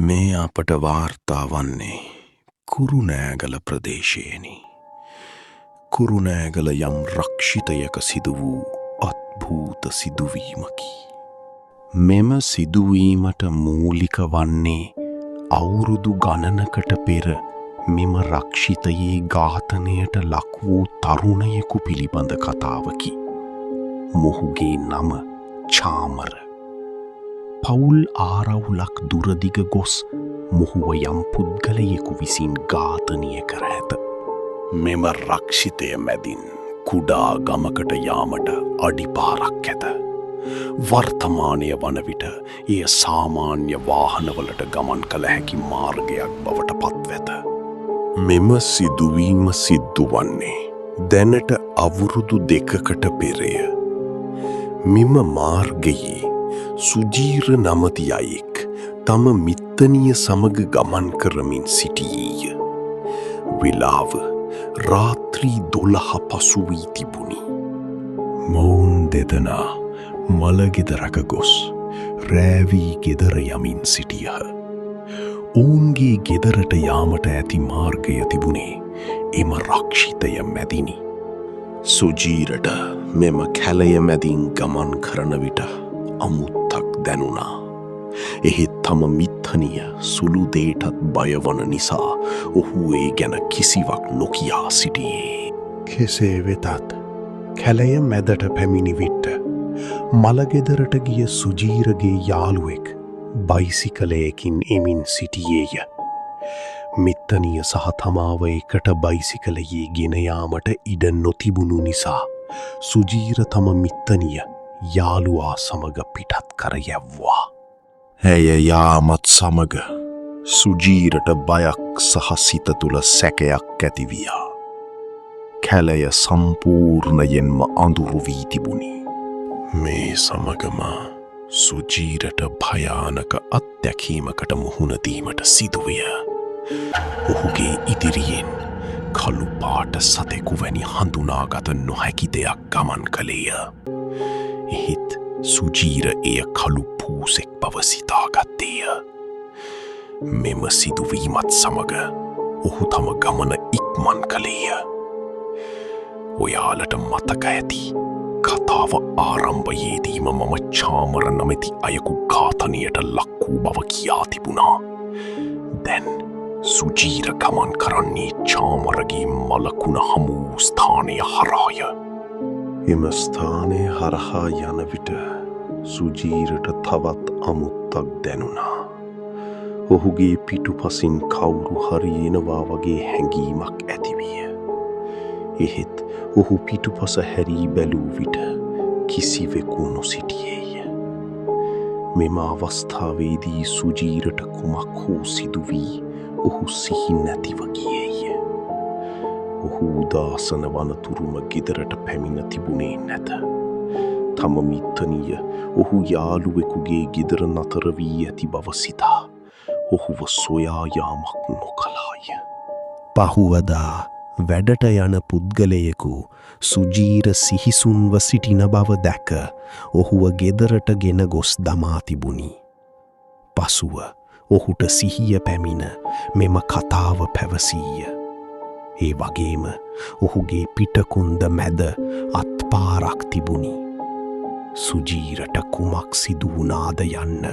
මේ අපට වාර්තා වන්නේ කුරුණෑගල ප්‍රදේශයේනි. කුරුණෑගල යම් රක්ෂිතයක සිදු වූ අත්භූත සිදුවීමකි. මෙම සිදුවීමට මූලික වන්නේ අවුරුදු ගණනකට පෙර මෙම රක්ෂිතයේ ඝාතනයට ලක් වූ තරුණයෙකු පිළිබඳ කතාවකි. මොහුගේ නම චාමර. පවුල් ආරවුලක් දුරදිග ගොස් මොහුව යම් පුද්ගලයෙකු විසින් ඝාතනය කර ඇත. මෙම රක්ෂිතය මැදින් කුඩා ගමකට යාමට අඩිපාරක් ඇත. වර්තමානය වන විට එය සාමාන්‍ය වාහනවලට ගමන් කළ හැකි මාර්ගයක් බවට පත්වෙත. මෙම සිදුවීම සිද්ධ වන්නේ දැනට අවුරුදු 2කට පෙරය. මෙම මාර්ගයේ සුජීර නමැති අයෙක් තම මිත්තනිය සමග ගමන් කරමින් සිටියේය. වෙලාව රාත්‍රී 12 පසු වී තිබුණි. මොවුන් දෙදෙනා මළගෙදරක ගොස් රෑවී ගෙදර යමින් සිටියහ. ඔවුන්ගේ ගෙදරට යාමට ඇති මාර්ගය තිබුණේ එම රක්ෂිතය මැදිනි. සුජීරට මෙම කැලය මැදින් ගමන් කරන විට අමුත්තක් දැනුණා. එහෙත් තම මිත්තනිය සුළු දේටත් බයවන නිසා ඔහු ඒ ගැන කිසිවක් නොකියා සිටියේ. කෙසේ වෙතත් කැලය මැදට පැමිණි විට මළගෙදරට ගිය සුජීරගේ යාළුවෙක් බයිසිකලයකින් එමින් සිටියේය. මිත්තනිය සහ තමාව එකට බයිසිකලයේ ගෙන යාමට ඉඩ නොතිබුණු නිසා සුජීර තම මිත්තනිය යාළුවා සමග පිටත් කර යැව්වා. ඇය යාමත් සමග සුජීරට බයක් සහ සිත තුළ සැකයක් ඇතිවියා. කැලය සම්පූර්ණයෙන්ම අඳුරු වී තිබුණි. මේ සමගම සුජීරට භයානක අත්දැකීමකට මුහුණ දීමට සිදුවිය. ඔහුගේ ඉදිරියෙන් කළු පාට සතෙකු වැනි හඳුනාගත නොහැකි දෙයක් ගමන් කළේය. එහෙත් සුජීර එය කළු පූසෙක් බව සිතාගත්තේය. මෙම සිදුවීමත් සමග ඔහු තම ගමන ඉක්මන් කළේය. ඔයාලට මතක ඇති කතාව ආරම්භයේදීම මම චාමර නමැති අයෙකු ඝාතනයට ලක් වූ බව කියා තිබුණා. දැන් සුජීර ගමන් කරන්නේ චාමරගේ මලකුණ හමු ස්ථානය හරහාය. එම ස්ථානය හරහා යන විට සුජීරට තවත් අමුත්තක් දැනුණා. ඔහුගේ පිටුපසින් කවුරු හරි එනවා වගේ හැඟීමක් ඇතිවිය. එහෙත් ඔහු පිටුපස හැරී බැලූ විට කිසිවෙකු නොසිටියේය. මෙම අවස්ථාවේදී සුජීරට කුමක් හෝ සිදුවී ඔහු සිහි නැතිව ගියේය. ඔහු උදාසන වනතුරුම ගෙදරට පැමිණ තිබුණේ නැත. තම මිත්තනිය ඔහු යාළුවෙකුගේ ගෙදර නතර වී ඇති බව සිතා ඔහුව සොයා යාමක් නොකළාය. පහුවදා වැඩට යන පුද්ගලයෙකු සුජීර සිහිසුන්ව සිටින බව දැක ඔහුව ගෙදරට ගෙන ගොස් දමා තිබුණි. පසුව ඔහුට සිහිය පැමිණ මෙම කතාව පැවසීය. ඒ වගේම ඔහුගේ පිටකුන්ද මැද අත්පාරක් තිබුණි. සුජීරට කුමක් සිදු වුණාද යන්න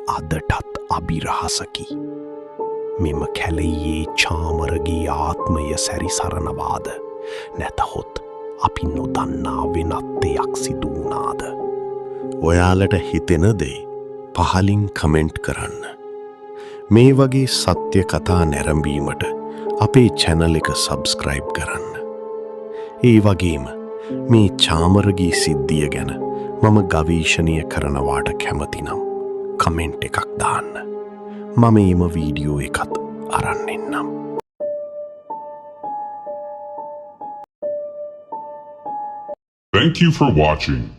අදටත් අභිරහසකි. මෙම කැලයේ චාමරගේ ආත්මය සැරිසරනවාද නැතහොත් අපි නොදන්නා වෙනත් දෙයක් සිදු වුණාද? ඔයාලට හිතෙන දේ පහලින් කමෙන්ට් කරන්න. මේ වගේ සත්‍ය කතා නැරඹීමට අපේ channel එක subscribe කරන්න. ඒ වගේම මේ චාමරගේ සිද්ධිය ගැන මම ගවේෂණය කරනවාට කැමතිනම් කමෙන්ට් එකක් දාන්න. මම එම වීඩියෝ එකත් අරන් එන්නම්. Thank you for watching.